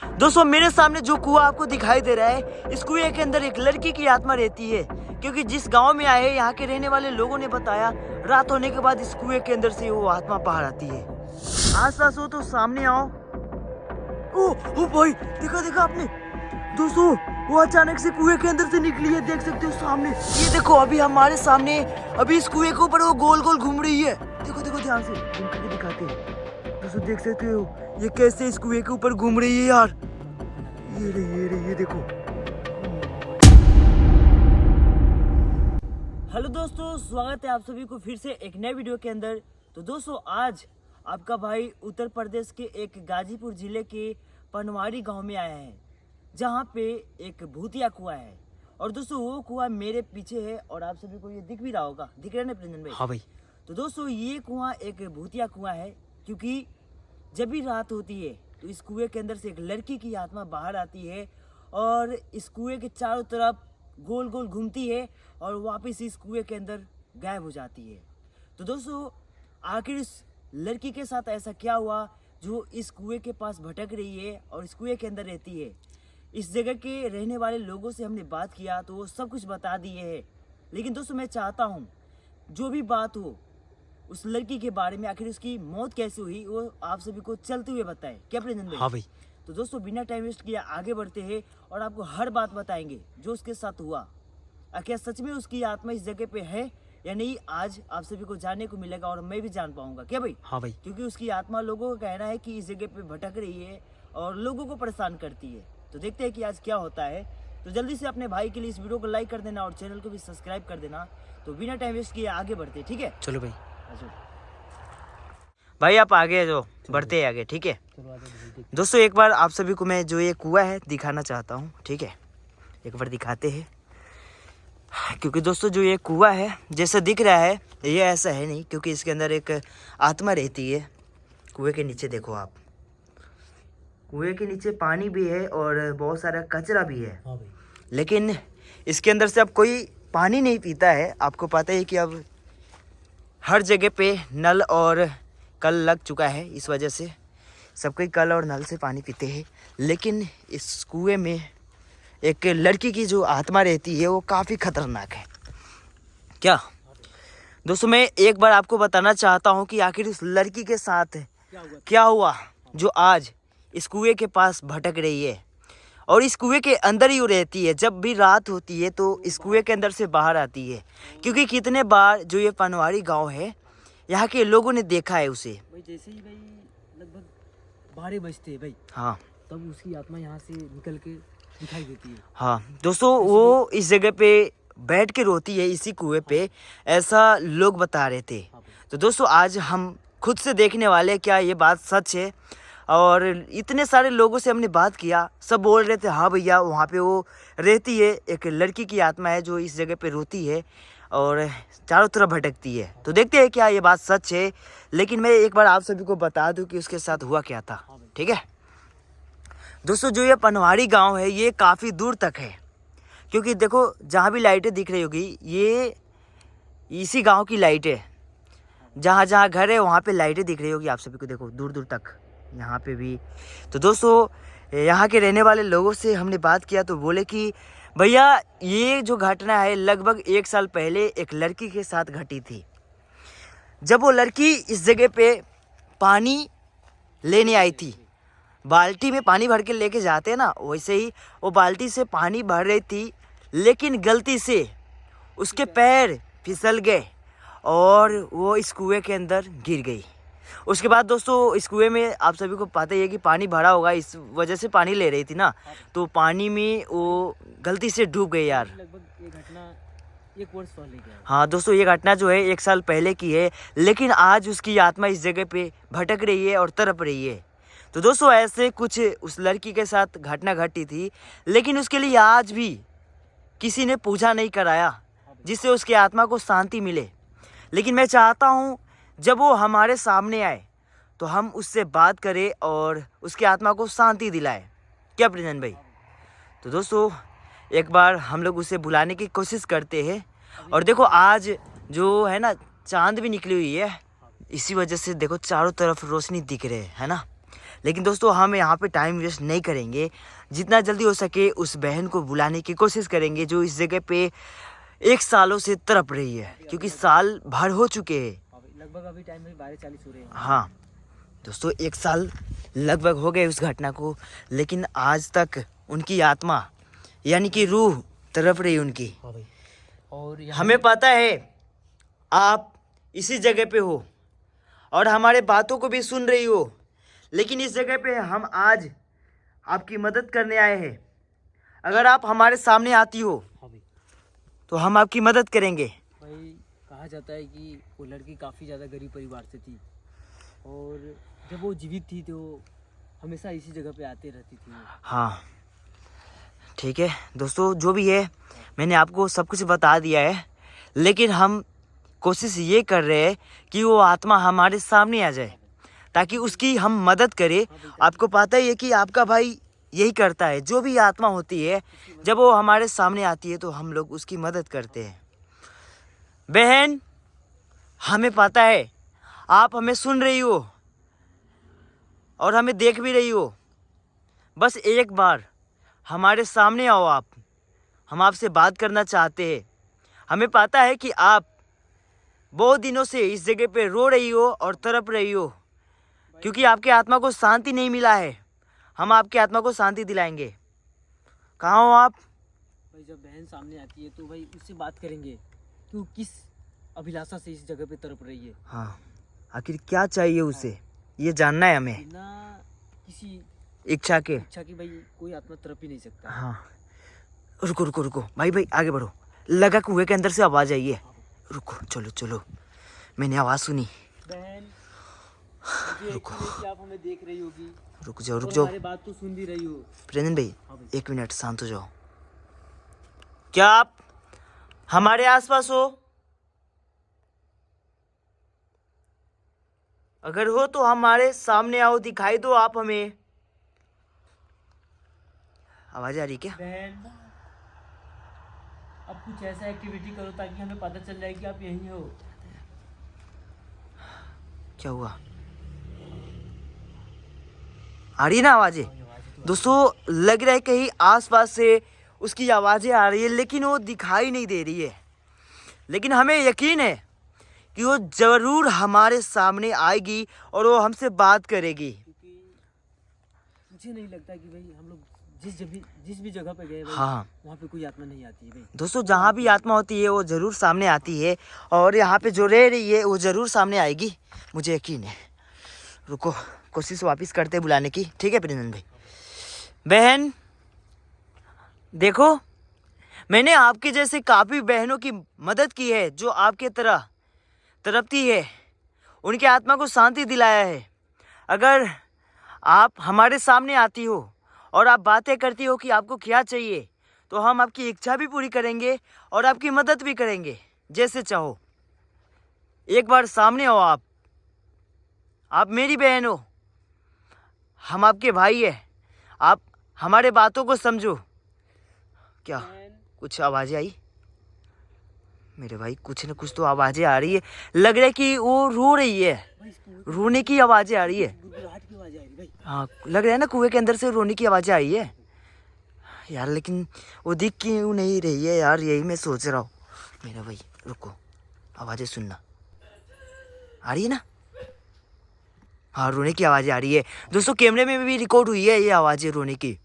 दोस्तों मेरे सामने जो कुआं आपको दिखाई दे रहा है, इस कुएं के अंदर एक लड़की की आत्मा रहती है। क्योंकि जिस गांव में आए यहाँ के रहने वाले लोगों ने बताया, रात होने के बाद इस कुएं के अंदर से वो आत्मा बाहर आती है। आस-पास हो तो सामने आओ। ओ भाई, देखा आपने दोस्तों, वो अचानक से कुएं के अंदर से निकली है। देख सकते हो सामने, ये देखो अभी हमारे सामने, अभी इस कुएं के ऊपर वो गोल गोल घूम रही है। देखो ध्यान से दिखाते हैं दोस्तों, देख सकते हो ये कैसे इस कुएं के ऊपर घूम रही है यार। ये देखो। हेलो दोस्तों, स्वागत है आप सभी को फिर से एक नए वीडियो के अंदर। तो दोस्तों आज आपका भाई उत्तर प्रदेश के एक गाजीपुर जिले के पनवाड़ी गांव में आया है, जहां पे एक भूतिया कुआं है। और दोस्तों वो कुआं मेरे पीछे है और आप सभी को ये दिख भी रहा होगा, दिख रहा है ना प्रिंजन भाई? हाँ भाई। तो दोस्तों ये कुआं एक भूतिया कुआं है, क्योंकि जब भी रात होती है तो इस कुएं के अंदर से एक लड़की की आत्मा बाहर आती है और इस कुएं के चारों तरफ गोल गोल घूमती है और वापस इस कुएं के अंदर गायब हो जाती है। तो दोस्तों आखिर इस लड़की के साथ ऐसा क्या हुआ जो इस कुएं के पास भटक रही है और इस कुएं के अंदर रहती है? इस जगह के रहने वाले लोगों से हमने बात किया तो वो सब कुछ बता दिए है। लेकिन दोस्तों मैं चाहता हूँ जो भी बात हो उस लड़की के बारे में, आखिर उसकी मौत कैसे हुई, वो आप सभी को चलते हुए बताएं। क्या प्रिंजन भाई? हाँ भाई। तो दोस्तों बिना टाइम वेस्ट किए आगे बढ़ते हैं और आपको हर बात बताएंगे जो उसके साथ हुआ। क्या सच में उसकी आत्मा इस जगह पे है या नहीं, आज आप सभी को जानने को मिलेगा और मैं भी जान पाऊंगा। क्या भाई? हाँ भाई। क्योंकि उसकी आत्मा, लोगों का कहना है कि इस जगह पे भटक रही है और लोगों को परेशान करती है। तो देखते हैं कि आज क्या होता है। तो जल्दी से अपने भाई के लिए इस वीडियो को लाइक कर देना और चैनल को भी सब्सक्राइब कर देना। तो बिना टाइम वेस्ट किए आगे बढ़ते, ठीक है? चलो भाई। भाई आप आगे जो बढ़ते हैं आगे, ठीक है? दोस्तों एक बार आप सभी को मैं जो ये कुआं है दिखाना चाहता हूँ, ठीक है? एक बार दिखाते हैं, क्योंकि दोस्तों जो ये कुआं है जैसा दिख रहा है ये ऐसा है नहीं, क्योंकि इसके अंदर एक आत्मा रहती है। कुएं के नीचे देखो आप, कुएं के नीचे पानी भी है और बहुत सारा कचरा भी है। हाँ भाई। लेकिन इसके अंदर से अब कोई पानी नहीं पीता है। आपको पता है कि अब हर जगह पे नल और कल लग चुका है, इस वजह से सब कोई कल और नल से पानी पीते हैं। लेकिन इस कुएं में एक लड़की की जो आत्मा रहती है वो काफ़ी खतरनाक है। क्या दोस्तों मैं एक बार आपको बताना चाहता हूँ कि आखिर उस लड़की के साथ क्या हुआ जो आज इस कुएं के पास भटक रही है और इस कुएं के अंदर ही वो रहती है। जब भी रात होती है तो इस कुएं के अंदर से बाहर आती है, क्योंकि कितने बार जो ये पनवाड़ी गांव है यहाँ के लोगों ने देखा है उसे। भाई जैसे ही भाई लगभग 12 बजते हैं भाई, हाँ, तब उसकी आत्मा यहाँ से निकल के दिखाई देती है। हाँ दोस्तों वो इस जगह पे बैठ के रोती है, इसी कुएं पे, ऐसा लोग बता रहे थे। तो दोस्तों आज हम खुद से देखने वाले क्या ये बात सच है। और इतने सारे लोगों से हमने बात किया, सब बोल रहे थे हाँ भैया वहाँ पे वो रहती है, एक लड़की की आत्मा है जो इस जगह पे रोती है और चारों तरफ भटकती है। तो देखते हैं क्या ये बात सच है। लेकिन मैं एक बार आप सभी को बता दूं कि उसके साथ हुआ क्या था, ठीक है? दोस्तों जो ये पनवाड़ी गांव है ये काफ़ी दूर तक है, क्योंकि देखो जहाँ भी लाइटें दिख रही होगी ये इसी गाँव की लाइट है। जहाँ जहाँ घर है वहाँ पे लाइटें दिख रही होगी आप सभी को, देखो दूर दूर तक, यहाँ पे भी। तो दोस्तों यहाँ के रहने वाले लोगों से हमने बात किया तो बोले कि भैया ये जो घटना है लगभग 1 साल पहले एक लड़की के साथ घटी थी। जब वो लड़की इस जगह पे पानी लेने आई थी, बाल्टी में पानी भर के लेके जाते हैं ना, वैसे ही वो बाल्टी से पानी भर रही थी, लेकिन गलती से उसके पैर फिसल गए और वो इस कुएं के अंदर गिर गई। उसके बाद दोस्तों इस कुएं में आप सभी को पता ही है कि पानी भरा होगा, इस वजह से पानी ले रही थी ना, तो पानी में वो गलती से डूब गई यार। लगभग ये घटना 1 वर्ष पहले की है। हाँ दोस्तों ये घटना जो है 1 साल पहले की है, लेकिन आज उसकी आत्मा इस जगह पे भटक रही है और तड़प रही है। तो दोस्तों ऐसे कुछ उस लड़की के साथ घटना घटी थी, लेकिन उसके लिए आज भी किसी ने पूजा नहीं कराया जिससे उसकी आत्मा को शांति मिले। लेकिन मैं चाहता हूँ जब वो हमारे सामने आए तो हम उससे बात करें और उसकी आत्मा को शांति दिलाएं। क्या प्रिजन भाई? तो दोस्तों एक बार हम लोग उसे बुलाने की कोशिश करते हैं। और देखो आज जो है ना चांद भी निकली हुई है, इसी वजह से देखो चारों तरफ रोशनी दिख रहे है ना। लेकिन दोस्तों हम यहाँ पे टाइम वेस्ट नहीं करेंगे, जितना जल्दी हो सके उस बहन को बुलाने की कोशिश करेंगे जो इस जगह पे 1 सालों से तड़प रही है, क्योंकि साल भर हो चुके हैं। लगभग अभी टाइम में 12:40 हो रहे हैं। हाँ दोस्तों 1 साल लगभग हो गए उस घटना को, लेकिन आज तक उनकी आत्मा यानी कि रूह तड़प रही है उनकी। हाँ भाई। और हमें पता है आप इसी जगह पे हो और हमारे बातों को भी सुन रही हो, लेकिन इस जगह पे हम आज आपकी मदद करने आए हैं। अगर आप हमारे सामने आती हो हाँ भाई। तो हम आपकी मदद करेंगे। भाई कहा जाता है कि वो लड़की काफ़ी ज़्यादा गरीब परिवार से थी और जब वो जीवित थी तो हमेशा इसी जगह पे आते रहती थी। हाँ ठीक है दोस्तों, जो भी है मैंने आपको सब कुछ बता दिया है, लेकिन हम कोशिश ये कर रहे हैं कि वो आत्मा हमारे सामने आ जाए ताकि उसकी हम मदद करें। आपको पता ही है कि आपका भाई यही करता है, जो भी आत्मा होती है जब वो हमारे सामने आती है तो हम लोग उसकी मदद करते हैं। बहन हमें पता है आप हमें सुन रही हो और हमें देख भी रही हो, बस एक बार हमारे सामने आओ आप, हम आपसे बात करना चाहते हैं। हमें पता है कि आप बहुत दिनों से इस जगह पे रो रही हो और तड़प रही हो, क्योंकि आपके आत्मा को शांति नहीं मिला है। हम आपके आत्मा को शांति दिलाएंगे। कहाँ हो आप? भाई जब बहन सामने आती है तो भाई उससे बात करेंगे कि वो किस अभिलाषा से इस जगह पे तड़प रही है। हाँ आखिर क्या चाहिए उसे, ये जानना है हमें। बिना किसी इच्छा के की भाई कोई आत्मा तड़प ही नहीं सकता। हाँ रुको रुको रुको भाई भाई आगे बढ़ो, लगा कुएं के अंदर से आवाज़ आई है। रुको चलो चलो, मैंने आवाज़ सुनी। बहन मुझे रुको। यकीन है कि आप हमें देख रही होगी, रुक जाओ रुक और जाओ। हमारी बात तो सुन भी रही हो। प्रेजेंट भाई हाँ भाई। 1 मिनट शांत हो जाओ। क्या आप हमारे आसपास हो? अगर हो तो हमारे सामने आओ, दिखाई दो आप हमें। आवाज आ रही क्या? बहन अब कुछ ऐसा एक्टिविटी करो ताकि हमें पता चल जाए कि आप यहीं हो। क्या हुआ? आ रही है ना आवाजें? दोस्तों लग रहा है कहीं आसपास से उसकी आवाजें आ रही है, लेकिन वो दिखाई नहीं दे रही है। लेकिन हमें यकीन है कि वो जरूर हमारे सामने आएगी और वो हमसे बात करेगी। क्योंकि मुझे नहीं लगता कि भाई हम लोग जिस भी जगह पे गए भाई, हाँ वहाँ पे कोई आत्मा नहीं आती है भाई। दोस्तों जहाँ भी आत्मा होती है वो ज़रूर सामने आती है, और यहाँ पे जो रह रही है वो ज़रूर सामने आएगी, मुझे यकीन है। रुको कोशिश वापस करते हैं बुलाने की, ठीक है प्रिंदन भाई। बहन देखो, मैंने आपके जैसे काफ़ी बहनों की मदद की है जो आपके तरह तड़पती है, उनके आत्मा को शांति दिलाया है। अगर आप हमारे सामने आती हो और आप बातें करती हो कि आपको क्या चाहिए, तो हम आपकी इच्छा भी पूरी करेंगे और आपकी मदद भी करेंगे, जैसे चाहो। एक बार सामने आओ आप मेरी बहन हो, हम आपके भाई है, आप हमारे बातों को समझो। क्या कुछ आवाज़ें आई मेरे भाई? कुछ न कुछ तो आवाज़ें आ रही है, लग रहा है कि वो रो रही है, रोने की आवाज़ें आ रही है। गुड़गुड़ाहट की आवाज़ आ रही भाई। हाँ लग रहा है ना कुएं के अंदर से रोने की आवाज़ें आई है यार, लेकिन वो दिख क्यों नहीं रही है यार, यही मैं सोच रहा हूँ मेरा भाई। रुको आवाज़ें सुनना, आ रही है ना? हाँ रोने की आवाज़ें आ रही है दोस्तों, कैमरे में भी रिकॉर्ड हुई है ये आवाज़ें रोने की।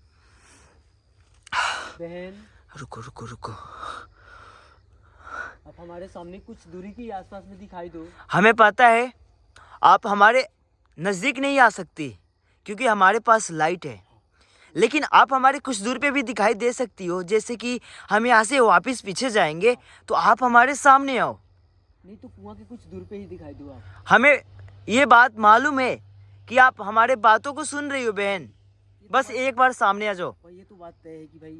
बहन रुको रुको रुको, आप हमारे सामने कुछ दूरी के आसपास में दिखाई दो। हमें पता है आप हमारे नज़दीक नहीं आ सकती क्योंकि हमारे पास लाइट है, लेकिन आप हमारे कुछ दूर पे भी दिखाई दे सकती हो। जैसे कि हम यहाँ से वापस पीछे जाएंगे तो आप हमारे सामने आओ। नहीं तो कुआं के कुछ दूर पे ही दिखाई दो आप। हमें ये बात मालूम है कि आप हमारे बातों को सुन रही हो बहन, बस एक बार सामने आ जाओ। भाई ये तो बात तय है कि भाई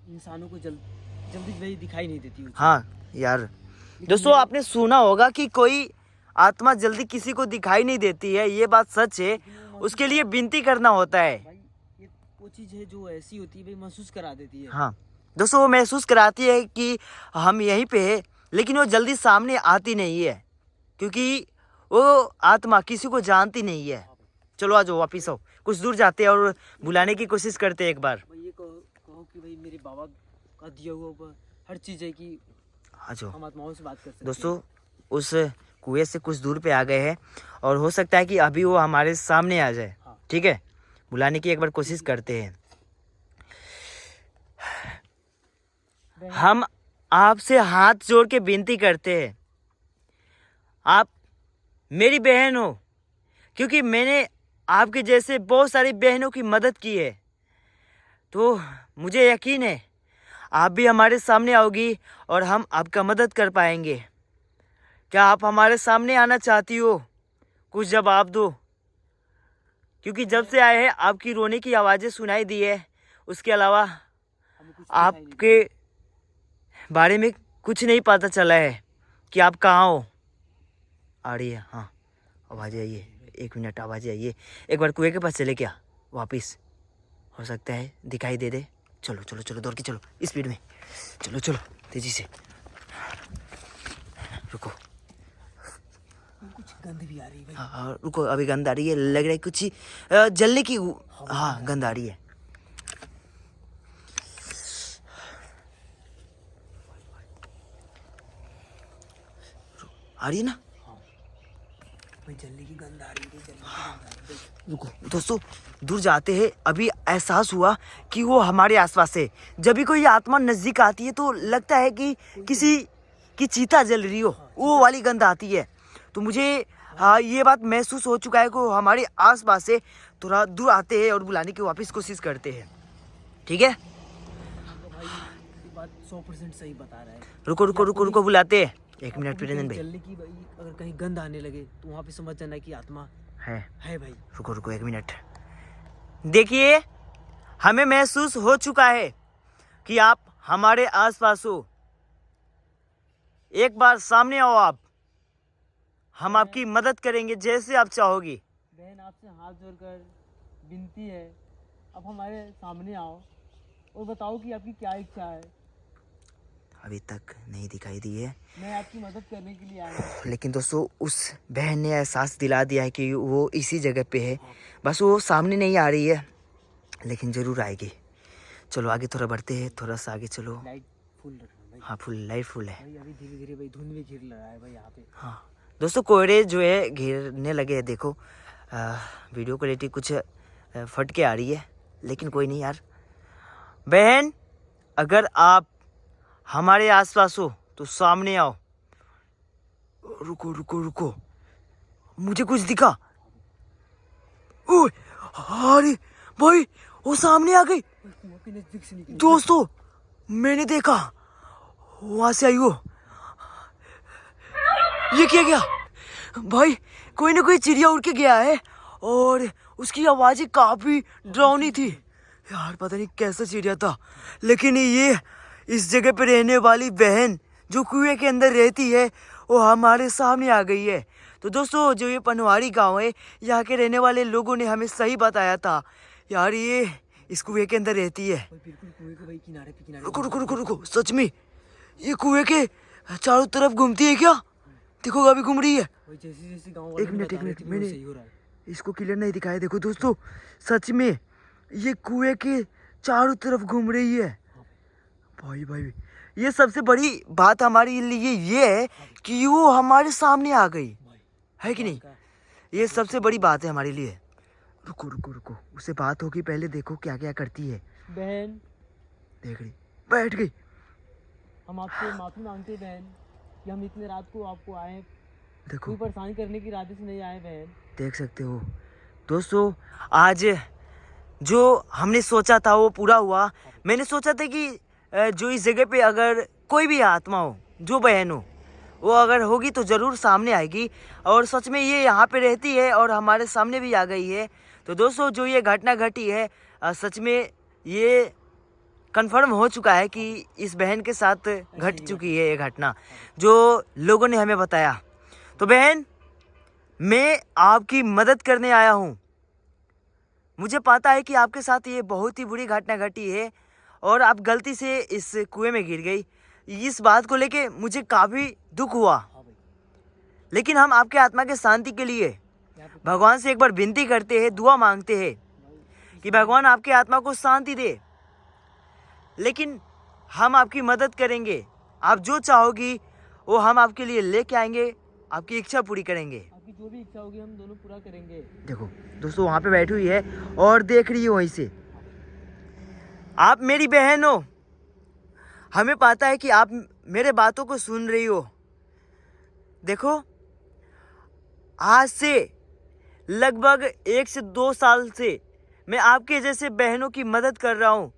इंसानों को जल्दी भाई दिखाई नहीं देती। हाँ यार दोस्तों आपने सुना होगा कि कोई आत्मा जल्दी किसी को दिखाई नहीं देती है, ये बात सच है। उसके लिए विनती करना होता है। भाई ये वो चीज़ है जो ऐसी होती है भाई, महसूस करा देती है। हाँ दोस्तों वो महसूस कराती है कि हम यहीं पे है, लेकिन वो जल्दी सामने आती नहीं है क्योंकि वो आत्मा किसी को जानती नहीं है। चलो आ जाओ, वापिस आओ। कुछ दूर जाते हैं और बुलाने की कोशिश करते हैं एक बार। भाई ये कहो कि भाई मेरे बाबा का दिया हुआ हर चीज़ है कि आ जाओ हम आत्माओं से बात कर सकते हैं। दोस्तों, उस कुएं से कुछ दूर पे आ गए हैं और हो सकता है कि अभी वो हमारे सामने आ जाए। हाँ। ठीक है, बुलाने की एक बार कोशिश करते हैं। हम आपसे हाथ जोड़ के विनती करते हैं, आप मेरी बहन हो, क्योंकि मैंने आपके जैसे बहुत सारी बहनों की मदद की है, तो मुझे यकीन है आप भी हमारे सामने आओगी और हम आपका मदद कर पाएंगे। क्या आप हमारे सामने आना चाहती हो? कुछ जवाब दो, क्योंकि जब से आए हैं आपकी रोने की आवाज़ें सुनाई दी है, उसके अलावा हमें कुछ दिखाई नहीं आपके बारे में कुछ नहीं पता चला है कि आप कहाँ हो। आ रही है, हाँ आवाज़ आई है, 1 मिनट आवाज़ आई है। एक बार कुएं के पास चले क्या वापिस, हो सकता है दिखाई दे दे। चलो चलो चलो, दौड़ के चलो, स्पीड में चलो चलो, तेजी से। रुको, कुछ गंध भी आ रही है भाई। हाँ रुको, अभी गंध आ रही है, लग रहा है कुछ जलने की, हाँ गंध आ रही है। आ रही है ना? भाई जलने की गंध आ रही है, जलने की गंध आ रही है। रुको दोस्तों, दूर जाते हैं। अभी एहसास हुआ कि वो हमारे आसपास है। जब भी कोई आत्मा नज़दीक आती है तो लगता है कि किसी की चिता जल रही हो, वो वाली गंध आती है। तो मुझे हाँ ये बात महसूस हो चुका है कि वो हमारे आसपास से थोड़ा दूर आते हैं और बुलाने की वापस कोशिश करते हैं। ठीक है, तो भाई ये बात 100% सही बता रहा है। रुको रुको रुको रुको, बुलाते हैं। 1 मिनट आपको भी प्रेरण कहीं भाई जलने की भाई अगर कहीं गंध आने लगे तो वहाँ पे समझ जाना कि आत्मा है। है भाई। रुको रुको 1 मिनट, देखिए हमें महसूस हो चुका है कि आप हमारे आसपास हो। एक बार सामने आओ, आप, हम आपकी मदद करेंगे जैसे आप चाहोगी। बहन आपसे हाथ जोड़कर विनती है, आप हमारे सामने आओ और बताओ कि आपकी क्या इच्छा है। अभी तक नहीं दिखाई दी है, मैं आपकी मदद करने के लिए आया हूँ। लेकिन दोस्तों उस बहन ने एहसास दिला दिया है कि वो इसी जगह पे है। बस वो सामने नहीं आ रही है, लेकिन ज़रूर आएगी। चलो आगे थोड़ा बढ़ते हैं, थोड़ा सा आगे चलो। लाइट फुल रखना भाई। हाँ फुल लाइट फुल है। भाई अभी धीरे धीरे भाई धुंध भी घिर रहा है भाई यहाँ पे। हाँ दोस्तों, कोहरे जो है घिरने लगे हैं। देखो वीडियो क्वालिटी कुछ फट के आ रही है, लेकिन कोई नहीं यार। बहन, अगर आप हमारे आसपास हो तो सामने आओ। रुको रुको रुको, मुझे कुछ दिखा। ओए, अरे भाई वो सामने आ गई। कुआं के नजदीक से निकली। दोस्तों मैंने देखा, वहां से आई वो। ये क्या गया भाई? कोई ना कोई चिड़िया उड़ के गया है और उसकी आवाजें काफी डरावनी थी यार। पता नहीं कैसा चिड़िया था, लेकिन ये इस जगह पे रहने वाली बहन जो कुएं के अंदर रहती है वो हमारे सामने आ गई है। तो दोस्तों जो ये पनवाड़ी गांव है, यहाँ के रहने वाले लोगों ने हमें सही बताया था यार, ये इस कुएं के अंदर रहती है। भाई बिल्कुल कुएं के भाई किनारे पे किनारे। रुको रुको रुको रुको, सच में ये कुएं के चारों तरफ घूमती है क्या? देखो अभी घूम रही है। भाई जैसे जैसे गांव एक वाले मिनट, बता रहे थे कि वो मैंने सही हो रहा है। इसको क्लियर नहीं दिखाया। देखो दोस्तों सच में ये कुएं के चारों तरफ घूम रही है। भाई भाई ये सबसे बड़ी बात हमारे लिए ये है कि वो हमारे सामने आ गई है कि नहीं? ये सबसे बड़ी बात है हमारे लिए। रुको रुको रुको, उससे बात होगी, पहले देखो क्या क्या करती है। बहन देख रही, बैठ गई। हम आपसे माफी मांगते हैं बहन कि हम इतने रात को आपको आए, देखो कोई परेशानी करने की इरादे से नहीं आए बहन। देख सकते हो दोस्तों, आज जो हमने सोचा था वो पूरा हुआ। मैंने सोचा था कि जो इस जगह पे अगर कोई भी आत्मा हो, जो बहन हो, वो अगर होगी तो ज़रूर सामने आएगी। और सच में ये यहाँ पे रहती है और हमारे सामने भी आ गई है। तो दोस्तों जो ये घटना घटी है, सच में ये कंफर्म हो चुका है कि इस बहन के साथ घट चुकी है ये घटना जो लोगों ने हमें बताया। तो बहन, मैं आपकी मदद करने आया हूँ। मुझे पता है कि आपके साथ ये बहुत ही बुरी घटना घटी है और आप गलती से इस कुएं में गिर गई। इस बात को लेके मुझे काफ़ी दुख हुआ, हाँ भाई, लेकिन हम आपके आत्मा के शांति के लिए भगवान से एक बार विनती करते हैं, दुआ मांगते हैं कि भगवान आपके आत्मा को शांति दे। लेकिन हम आपकी मदद करेंगे, आप जो चाहोगी वो हम आपके लिए लेके आएंगे, आपकी इच्छा पूरी करेंगे। आपकी जो भी इच्छा होगी हम दोनों पूरा करेंगे। देखो दोस्तों, वहाँ पे बैठी हुई है और देख रही हो वहीं से। आप मेरी बहन हो, हमें पता है कि आप मेरे बातों को सुन रही हो। देखो, आज से लगभग 1 से 2 साल से मैं आपके जैसे बहनों की मदद कर रहा हूँ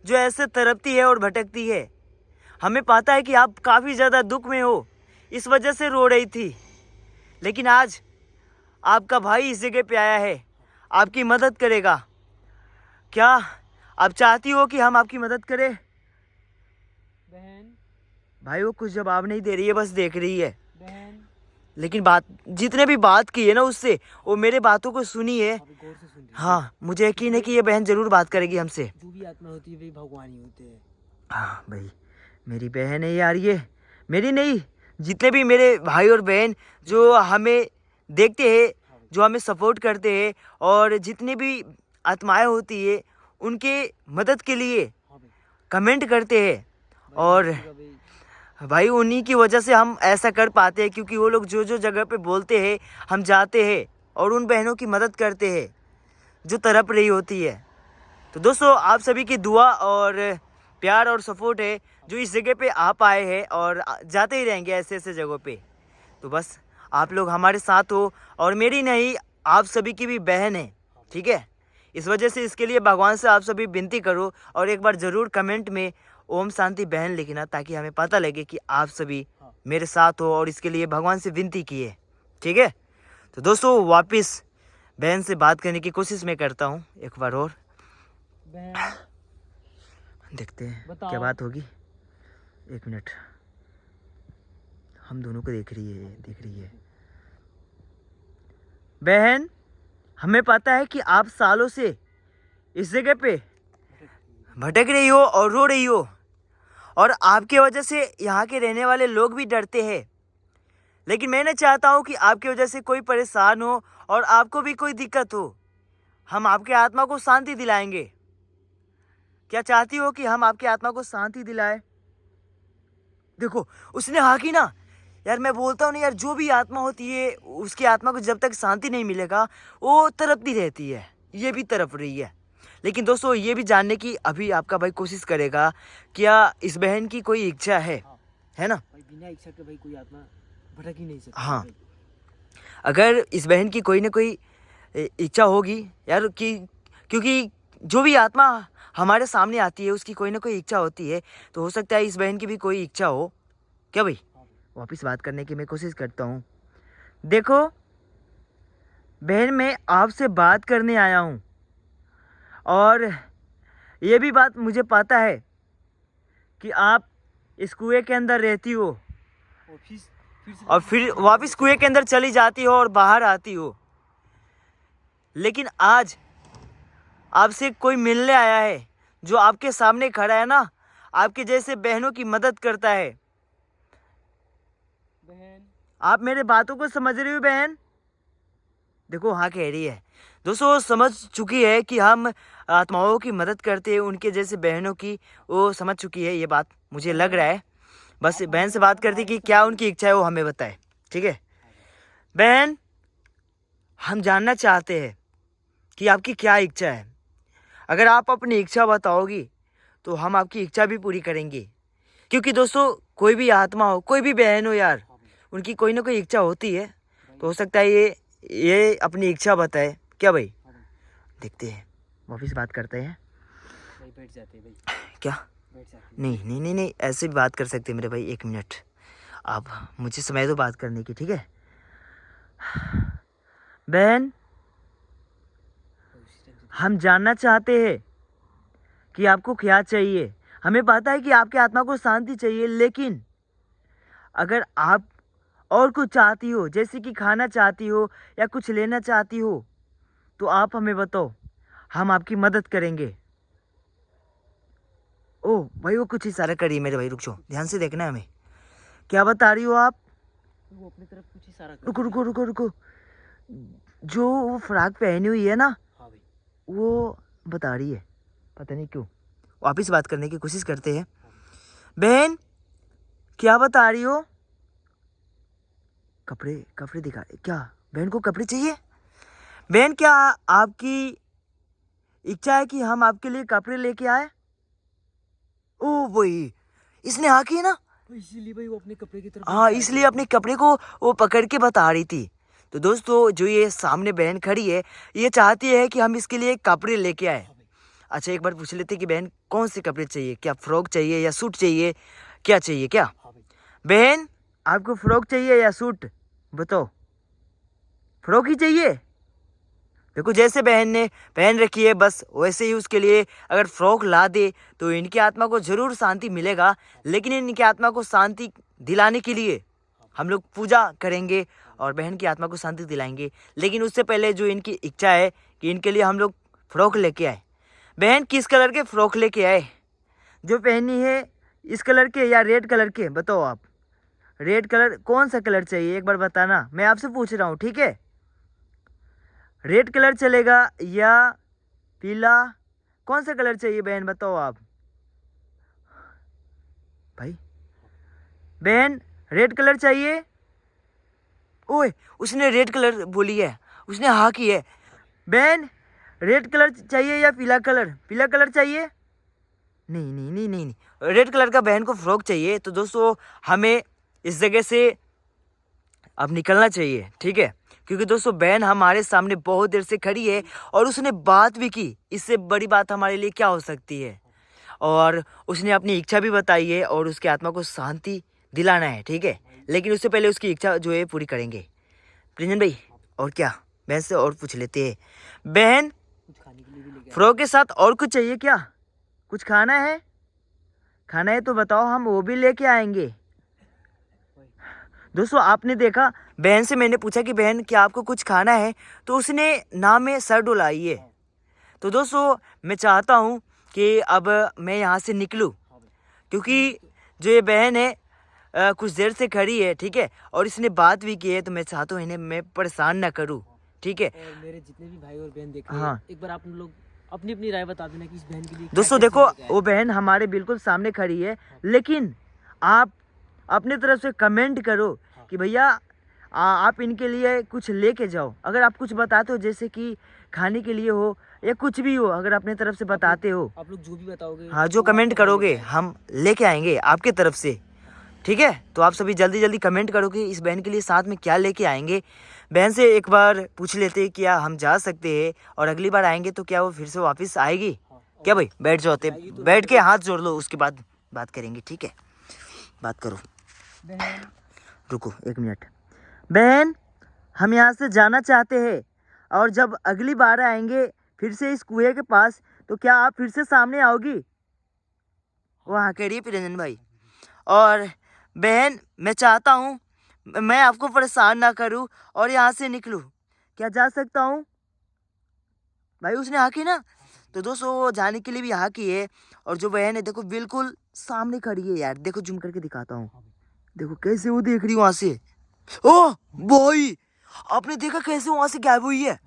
जो ऐसे तड़पती है और भटकती है। हमें पता है कि आप काफ़ी ज़्यादा दुख में हो, इस वजह से रो रही थी। लेकिन आज आपका भाई इस जगह पे आया है, आपकी मदद करेगा। क्या आप चाहती हो कि हम आपकी मदद करें? बहन, भाई वो कुछ जवाब नहीं दे रही है, बस देख रही है। बहन, लेकिन बात जितने भी बात की है ना उससे, वो मेरे बातों को सुनी है। आप गौर से सुन रही हैं। हाँ, मुझे यकीन है कि ये बहन ज़रूर बात करेगी हमसे। जो भी आत्मा होती है वही भगवान ही होते हैं। हाँ भाई, मेरी बहन है यार, ये मेरी नहीं, जितने भी मेरे भाई और बहन जो हमें देखते हैं, जो हमें सपोर्ट करते हैं, और जितनी भी आत्माएं होती है उनके मदद के लिए हाँ भाई, कमेंट करते हैं। भाई, और भाई, भाई उन्हीं की वजह से हम ऐसा कर पाते हैं, क्योंकि वो लोग जो जो जगह पे बोलते हैं हम जाते हैं और उन बहनों की मदद करते हैं जो तड़प रही होती है। तो दोस्तों, आप सभी की दुआ और प्यार और सपोर्ट है जो इस जगह पे आप आए हैं और जाते ही रहेंगे ऐसे ऐसे जगहों पे। तो बस आप लोग हमारे साथ हो, और मेरी नहीं, आप सभी की भी बहन है, ठीक है। इस वजह से इसके लिए भगवान से आप सभी विनती करो, और एक बार ज़रूर कमेंट में ओम शांति बहन लिखना, ताकि हमें पता लगे कि आप सभी मेरे साथ हो और इसके लिए भगवान से विनती की है, ठीक है। तो दोस्तों, वापस बहन से बात करने की कोशिश मैं करता हूँ एक बार और। बहन, देखते हैं बताओ। क्या बात होगी। 1 मिनट, हम दोनों को देख रही है। बहन, हमें पता है कि आप सालों से इस जगह पे भटक रही हो और रो रही हो, और आपके वजह से यहाँ के रहने वाले लोग भी डरते हैं। लेकिन मैं नहीं चाहता हूँ कि आपकी वजह से कोई परेशान हो और आपको भी कोई दिक्कत हो। हम आपके आत्मा को शांति दिलाएंगे। क्या चाहती हो कि हम आपकी आत्मा को शांति दिलाएं? देखो, उसने हाँ की ना। यार मैं बोलता हूँ ना यार, जो भी आत्मा होती है उसकी आत्मा को जब तक शांति नहीं मिलेगा वो तड़पती रहती है। ये भी तड़प रही है। लेकिन दोस्तों, ये भी जानने की अभी आपका भाई कोशिश करेगा, क्या इस बहन की कोई इच्छा है ना? भाई, बिना इच्छा के भाई कोई आत्मा भटक ही नहीं सकता। हाँ। भाई। अगर इस बहन की कोई ना कोई इच्छा होगी यार, कि क्योंकि जो भी आत्मा हमारे सामने आती है उसकी कोई ना कोई इच्छा होती है, तो हो सकता है इस बहन की भी कोई इच्छा हो। क्या भाई? वापस बात करने की मैं कोशिश करता हूँ। देखो बहन, मैं आपसे बात करने आया हूँ, और ये भी बात मुझे पता है कि आप इस कुएं के अंदर रहती हो और से और फिर वापस कुएं के अंदर चली जाती हो और बाहर आती हो। लेकिन आज आपसे कोई मिलने आया है जो आपके सामने खड़ा है ना, आपके जैसे बहनों की मदद करता है। बहन, आप मेरे बातों को समझ रही हो बहन? देखो हाँ कह रही है। दोस्तों, समझ चुकी है कि हम आत्माओं की मदद करते हैं, उनके जैसे बहनों की, वो समझ चुकी है ये बात, मुझे लग रहा है। बस बहन से बात करती कि क्या उनकी इच्छा है वो हमें बताए, ठीक है। बहन, हम जानना चाहते हैं कि आपकी क्या इच्छा है। अगर आप अपनी इच्छा बताओगी तो हम आपकी इच्छा भी पूरी करेंगे, क्योंकि दोस्तों कोई भी आत्मा हो, कोई भी बहन हो यार, उनकी कोई ना कोई इच्छा होती है। तो हो सकता है ये अपनी इच्छा बताए। क्या भाई? देखते हैं, वापस बात करते हैं। भाई बैठ जाते हैं भाई, क्या? बैठ जाते हैं। नहीं नहीं नहीं नहीं, ऐसे भी बात कर सकते हैं मेरे भाई। 1 मिनट, आप मुझे समय दो बात करने की, ठीक है। बहन, हम जानना चाहते हैं कि आपको क्या चाहिए। हमें पता है कि आपके आत्मा को शांति चाहिए, लेकिन अगर आप और कुछ चाहती हो, जैसे कि खाना चाहती हो या कुछ लेना चाहती हो, तो आप हमें बताओ, हम आपकी मदद करेंगे। ओह भाई, वो कुछ इशारा करिए मेरे भाई, रुक जाओ, ध्यान से देखना है हमें। क्या बता रही हो आप? वो अपनी तरफ कुछ इशारा कर रुको रुको रुको रुको। जो वो फ्रॉक पहनी हुई है ना, हाँ भाई। वो बता रही है, पता नहीं क्यों। वापस बात करने की कोशिश करते हैं। बहन क्या बता रही हो? कपड़े कपड़े दिखा, क्या बहन को कपड़े चाहिए? बहन क्या आपकी इच्छा है कि हम आपके लिए कपड़े लेके आए? ओ वही, इसने हाँ की है ना। तो इसीलिए भाई वो अपने कपड़े की तरफ हाँ, इसलिए अपने कपड़े को वो पकड़ के बता रही थी। तो दोस्तों जो ये सामने बहन खड़ी है, ये चाहती है कि हम इसके लिए कपड़े लेके आए। हाँ भाई। अच्छा एक बार पूछ लेते कि बहन कौन से कपड़े चाहिए, क्या फ्रॉक चाहिए या सूट चाहिए, क्या चाहिए क्या? हाँ भाई। बहन आपको फ्रॉक चाहिए या सूट, बताओ। फ्रॉक ही चाहिए। देखो जैसे बहन ने पहन रखी है बस वैसे ही उसके लिए अगर फ्रॉक ला दे तो इनकी आत्मा को जरूर शांति मिलेगा। लेकिन इनकी आत्मा को शांति दिलाने के लिए हम लोग पूजा करेंगे और बहन की आत्मा को शांति दिलाएंगे। लेकिन उससे पहले जो इनकी इच्छा है कि इनके लिए हम लोग फ्रॉक लेके आए। बहन किस कलर के फ्रॉक लेके आए? जो पहनी है इस कलर के या रेड कलर के, बताओ आप। रेड कलर, कौन सा कलर चाहिए एक बार बताना, मैं आपसे पूछ रहा हूँ, ठीक है? रेड कलर चलेगा या पीला, कौन सा कलर चाहिए बहन, बताओ आप भाई। बहन रेड कलर चाहिए? ओए उसने रेड कलर बोली है, उसने हाँ की है। बहन रेड कलर चाहिए या पीला कलर? पीला कलर चाहिए? नहीं नहीं नहीं नहीं नहीं, रेड कलर का बहन को फ्रॉक चाहिए। तो दोस्तों हमें इस जगह से अब निकलना चाहिए, ठीक है? क्योंकि दोस्तों बहन हमारे सामने बहुत देर से खड़ी है और उसने बात भी की। इससे बड़ी बात हमारे लिए क्या हो सकती है? और उसने अपनी इच्छा भी बताई है और उसकी आत्मा को शांति दिलाना है, ठीक है? लेकिन उससे पहले उसकी इच्छा जो है पूरी करेंगे। प्रिंजन भाई और क्या, बहन से और पूछ लेते हैं। बहन कुछ खाने के लिए भी लेके आए। फ्रॉक के साथ और कुछ चाहिए क्या? कुछ खाना है? खाना है तो बताओ, हम वो भी लेके आएंगे। दोस्तों आपने देखा, बहन से मैंने पूछा कि बहन क्या आपको कुछ खाना है, तो उसने ना में सर डुलाई है। तो दोस्तों मैं चाहता हूँ कि अब मैं यहाँ से निकलूँ, क्योंकि जो ये बहन है कुछ देर से खड़ी है, ठीक है? और इसने बात भी की है, तो मैं चाहता हूँ इन्हें मैं परेशान ना करूँ, ठीक है? और मेरे जितने भी भाई और बहन देख रहे हाँ। हैं, एक बार आप लोग अपनी अपनी राय बता देना कि इस बहन के लिए दोस्तों क्या देखो चीज़ लेके आए। वो बहन हमारे बिल्कुल सामने खड़ी है, लेकिन आप अपने तरफ से कमेंट करो कि भैया आप इनके लिए कुछ लेके जाओ। अगर आप कुछ बताते हो जैसे कि खाने के लिए हो या कुछ भी हो, अगर अपने तरफ से बताते हो, आप लोग जो भी बताओगे, हाँ जो वो कमेंट आपको करोगे लेके आए। हम लेके आएंगे आपके तरफ से, ठीक है? तो आप सभी जल्दी जल्दी कमेंट करो कि इस बहन के लिए साथ में क्या लेके आएंगे। बहन से एक बार पूछ लेते हैं क्या हम जा सकते हैं, और अगली बार आएंगे तो क्या वो फिर से वापस आएगी? हाँ, क्या भाई बैठ जाते, आएगी तो बैठ के हाथ जोड़ लो, उसके बाद बात करेंगे, ठीक है? बात करो। बहन रुको 1 मिनट। बहन हम यहाँ से जाना चाहते हैं, और जब अगली बार आएंगे फिर से इस कुएं के पास, तो क्या आप फिर से सामने आओगी? वहाँ कह रही है प्रियंजन भाई। और बहन मैं चाहता हूँ मैं आपको परेशान ना करूँ और यहाँ से निकलूँ, क्या जा सकता हूँ? भाई उसने हाँ की ना। तो दोस्तों वो जाने के लिए भी हाँ की है। और जो बहन है देखो बिल्कुल सामने खड़ी है यार, देखो जूम करके दिखाता हूँ, देखो कैसे वो देख रही वहां से। ओ भाई आपने देखा कैसे वहां से गायब हुई है?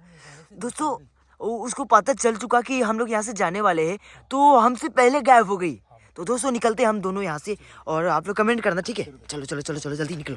दोस्तों उसको पता चल चुका कि हम लोग यहाँ से जाने वाले हैं, तो हमसे पहले गायब हो गई। तो दोस्तों निकलते हैं हम दोनों यहाँ से, और आप लोग कमेंट करना, ठीक है? चलो चलो चलो चलो जल्दी निकलो।